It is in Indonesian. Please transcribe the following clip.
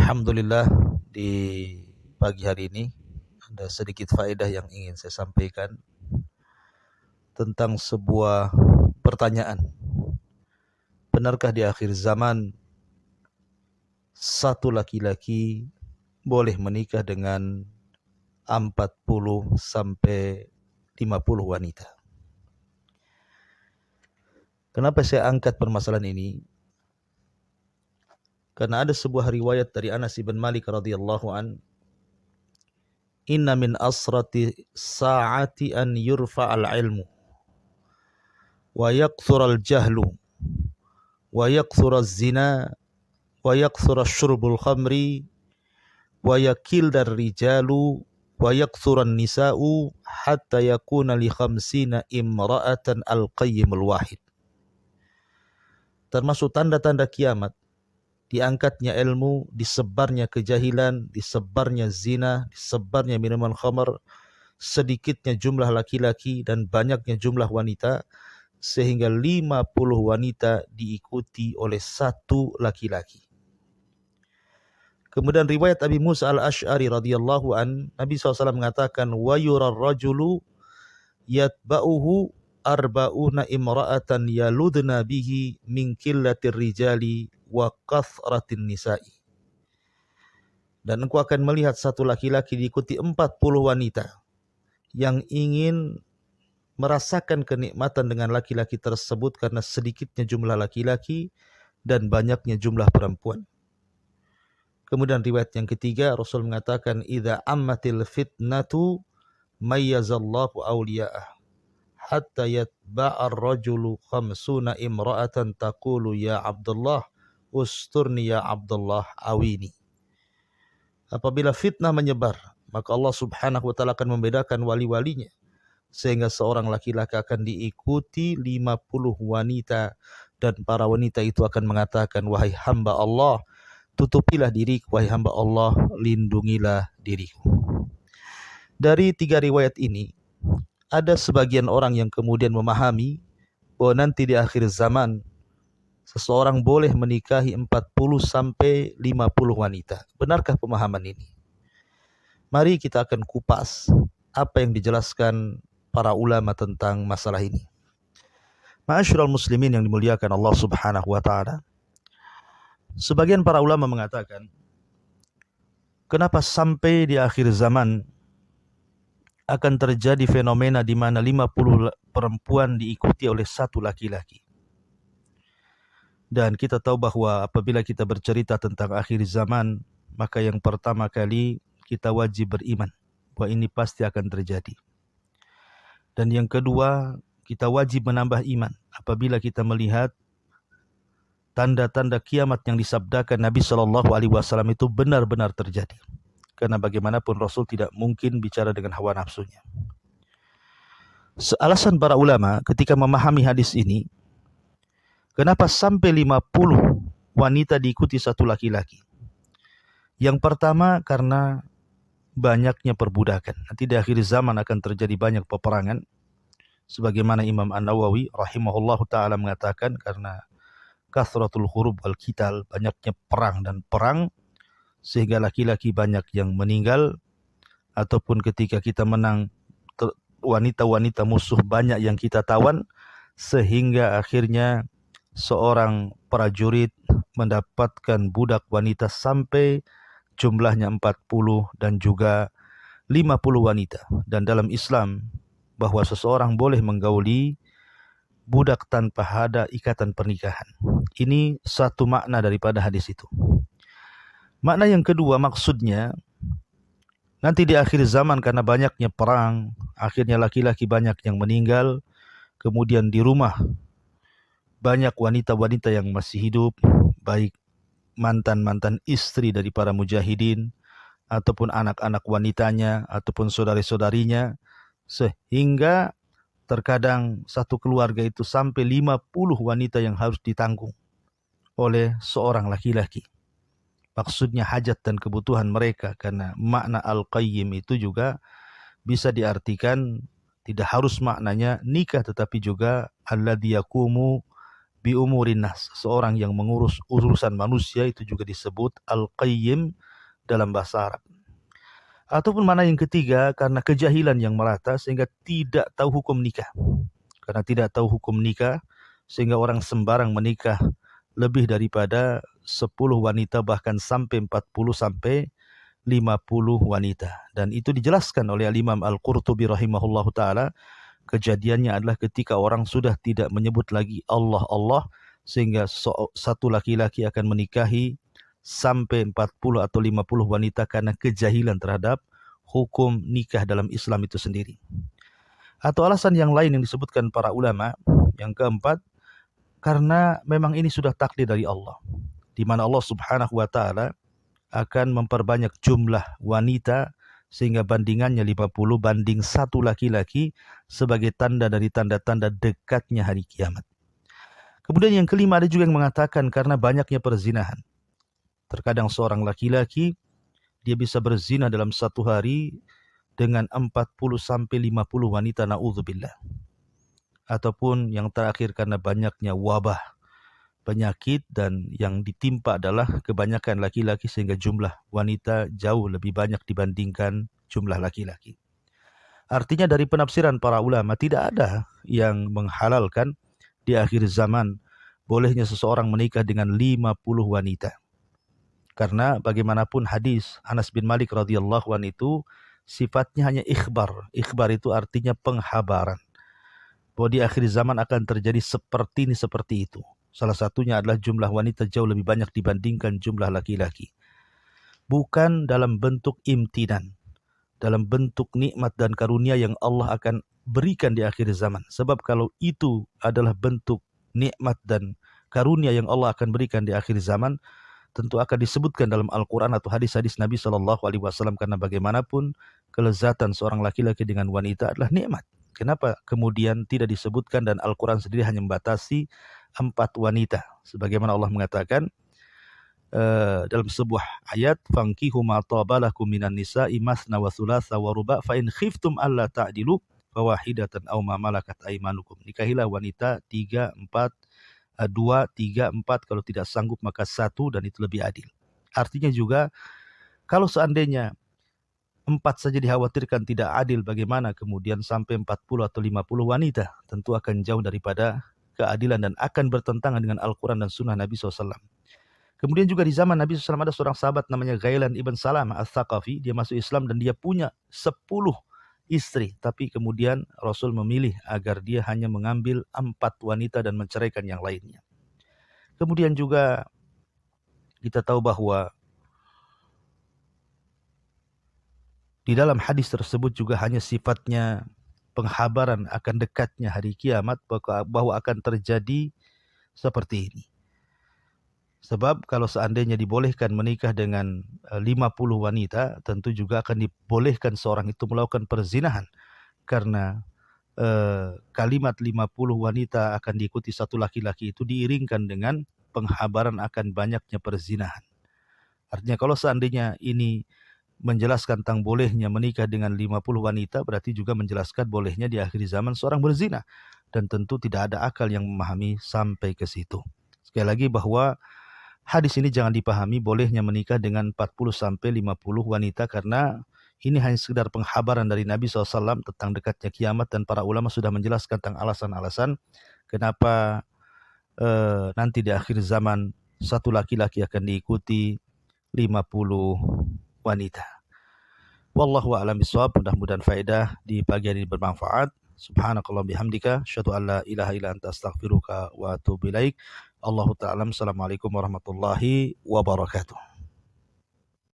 Alhamdulillah, di pagi hari ini ada sedikit faedah yang ingin saya sampaikan tentang sebuah pertanyaan. Benarkah di akhir zaman satu laki-laki boleh menikah dengan 40 sampai 50 wanita? Kenapa saya angkat permasalahan ini? Karena ada sebuah riwayat dari Anas bin Malik radhiyallahu an, inna min asrati sa'ati an yurfa'al ilmu wa yakthura al-jahlu wa yakthura az-zina wa yakthura syurbul khamri wa yakilda ar-rijalu wa yakthura an-nisa'u hatta yakuna li 50 imra'atan al-qayyimul wahid. Termasuk tanda-tanda kiamat, diangkatnya ilmu, disebarnya kejahilan, disebarnya zina, disebarnya minuman khamar, sedikitnya jumlah laki-laki dan banyaknya jumlah wanita, sehingga 50 wanita diikuti oleh satu laki-laki. Kemudian riwayat Abi Musa al-Ash'ari radhiyallahu an, Nabi SAW mengatakan, wa yurar rajulu yatba'uhu arba'una imra'atan yaludna bihi min killatir rijali wa kathratin nisa'i. Dan engkau akan melihat satu laki-laki diikuti 40 wanita yang ingin merasakan kenikmatan dengan laki-laki tersebut karena sedikitnya jumlah laki-laki dan banyaknya jumlah perempuan. Kemudian riwayat yang ketiga, Rasul mengatakan, idza ammatil fitnatu mayyazallahu awliya'ah hatta yatba'ar rajulu 50 imra'atan taqulu ya Abdullah usturni ya Abdullah awini. Apabila fitnah menyebar, maka Allah Subhanahu wa taala akan membedakan wali-walinya, sehingga seorang laki-laki akan diikuti 50 wanita, dan para wanita itu akan mengatakan, wahai hamba Allah, tutupilah diriku, wahai hamba Allah, lindungilah diriku. Dari tiga riwayat ini, ada sebagian orang yang kemudian memahami bahwa nanti di akhir zaman seseorang boleh menikahi 40 sampai 50 wanita. Benarkah pemahaman ini? Mari kita akan kupas apa yang dijelaskan para ulama tentang masalah ini. Ma'asyiral muslimin yang dimuliakan Allah Subhanahu wa taala. Sebagian para ulama mengatakan, kenapa sampai di akhir zaman akan terjadi fenomena di mana 50 perempuan diikuti oleh satu laki-laki. Dan kita tahu bahwa apabila kita bercerita tentang akhir zaman, maka yang pertama kali kita wajib beriman bahwa ini pasti akan terjadi. Dan yang kedua, kita wajib menambah iman apabila kita melihat tanda-tanda kiamat yang disabdakan Nabi SAW itu benar-benar terjadi. Karena bagaimanapun Rasul tidak mungkin bicara dengan hawa nafsunya. Alasan para ulama ketika memahami hadis ini, kenapa sampai 50 wanita diikuti satu laki-laki? Yang pertama karena banyaknya perbudakan. Nanti di akhir zaman akan terjadi banyak peperangan. Sebagaimana Imam An-Nawawi rahimahullahu ta'ala mengatakan, karena kathratul hurub wal qital, banyaknya perang dan perang, sehingga laki-laki banyak yang meninggal, ataupun ketika kita menang, wanita-wanita musuh banyak yang kita tawan, sehingga akhirnya seorang prajurit mendapatkan budak wanita sampai jumlahnya 40 dan juga 50 wanita. Dan dalam Islam, bahwa seseorang boleh menggauli budak tanpa ada ikatan pernikahan. Ini satu makna daripada hadis itu. Makna yang kedua, maksudnya nanti di akhir zaman karena banyaknya perang, akhirnya laki-laki banyak yang meninggal, kemudian di rumah banyak wanita-wanita yang masih hidup, baik mantan-mantan istri dari para mujahidin, ataupun anak-anak wanitanya, ataupun saudari-saudarinya, sehingga terkadang satu keluarga itu sampai 50 wanita yang harus ditanggung oleh seorang laki-laki. Maksudnya hajat dan kebutuhan mereka, karena makna al-qayyim itu juga bisa diartikan tidak harus maknanya nikah, tetapi juga alladzi yaqumu bi umurin nas, seorang yang mengurus urusan manusia itu juga disebut al-qayyim dalam bahasa Arab. Ataupun mana yang ketiga, karena kejahilan yang merata sehingga tidak tahu hukum nikah. Karena tidak tahu hukum nikah sehingga orang sembarang menikah lebih daripada 10 wanita, bahkan sampai 40 sampai 50 wanita. Dan itu dijelaskan oleh Imam Al-Qurtubi rahimahullahu ta'ala. Kejadiannya adalah ketika orang sudah tidak menyebut lagi Allah Allah, sehingga satu laki-laki akan menikahi sampai 40 atau 50 wanita karena kejahilan terhadap hukum nikah dalam Islam itu sendiri. Atau alasan yang lain yang disebutkan para ulama, yang keempat, karena memang ini sudah takdir dari Allah, di mana Allah Subhanahu wa taala akan memperbanyak jumlah wanita sehingga bandingannya 50 banding 1 laki-laki sebagai tanda dari tanda-tanda dekatnya hari kiamat. Kemudian yang kelima, ada juga yang mengatakan karena banyaknya perzinahan. Terkadang seorang laki-laki dia bisa berzina dalam satu hari dengan 40 sampai 50 wanita, na'udzubillah. Ataupun yang terakhir karena banyaknya wabah, penyakit, dan yang ditimpa adalah kebanyakan laki-laki sehingga jumlah wanita jauh lebih banyak dibandingkan jumlah laki-laki. Artinya dari penafsiran para ulama tidak ada yang menghalalkan di akhir zaman bolehnya seseorang menikah dengan 50 wanita. Karena bagaimanapun hadis Anas bin Malik radhiyallahu anhu itu sifatnya hanya ikhbar. Ikhbar itu artinya penghabaran bahwa di akhir zaman akan terjadi seperti ini, seperti itu. Salah satunya adalah jumlah wanita jauh lebih banyak dibandingkan jumlah laki-laki. Bukan dalam bentuk imtinan, dalam bentuk nikmat dan karunia yang Allah akan berikan di akhir zaman. Sebab kalau itu adalah bentuk nikmat dan karunia yang Allah akan berikan di akhir zaman, tentu akan disebutkan dalam Al-Quran atau hadis-hadis Nabi SAW, karena bagaimanapun kelezatan seorang laki-laki dengan wanita adalah nikmat. Kenapa kemudian tidak disebutkan dan Al-Quran sendiri hanya membatasi 4 wanita? Sebagaimana Allah mengatakan dalam sebuah ayat, fankihu ma taba lakum minan nisa'i masna wa thulatha wa ruba' fa in khiftum alla ta'dilu fawahidatan aw ma malakat aymanukum. Nikahilah wanita 3, 4, 2, 3, 4, kalau tidak sanggup maka 1, dan itu lebih adil. Artinya juga kalau seandainya 4 saja dikhawatirkan tidak adil, bagaimana kemudian sampai 40 atau 50 wanita? Tentu akan jauh daripada keadilan dan akan bertentangan dengan Al-Quran dan Sunnah Nabi SAW. Kemudian juga di zaman Nabi SAW ada seorang sahabat namanya Ghailan ibn Salam al-Thaqafi. Dia masuk Islam dan dia punya 10 istri. Tapi kemudian Rasul memilih agar dia hanya mengambil 4 wanita dan menceraikan yang lainnya. Kemudian juga kita tahu bahwa di dalam hadis tersebut juga hanya sifatnya penghabaran akan dekatnya hari kiamat, bahwa akan terjadi seperti ini. Sebab kalau seandainya dibolehkan menikah dengan 50 wanita, tentu juga akan dibolehkan seorang itu melakukan perzinahan. Karena kalimat 50 wanita akan diikuti 1 laki-laki itu diiringkan dengan penghabaran akan banyaknya perzinahan. Artinya kalau seandainya ini menjelaskan tentang bolehnya menikah dengan 50 wanita, berarti juga menjelaskan bolehnya di akhir zaman seorang berzina. Dan tentu tidak ada akal yang memahami sampai ke situ. Sekali lagi bahwa hadis ini jangan dipahami bolehnya menikah dengan 40 sampai 50 wanita, karena ini hanya sekedar penghabaran dari Nabi SAW tentang dekatnya kiamat, dan para ulama sudah menjelaskan tentang alasan-alasan kenapa nanti di akhir zaman 1 laki-laki akan diikuti 50 wanita. Wallahu a'lam bishawab. Mudah-mudahan faedah di pagi hari ini bermanfaat. Subhanakallah bihamdika, asyhadu an la ilaha illa anta astaghfiruka wa atubu ilaik. Allahu ta'ala. Assalamualaikum warahmatullahi wabarakatuh.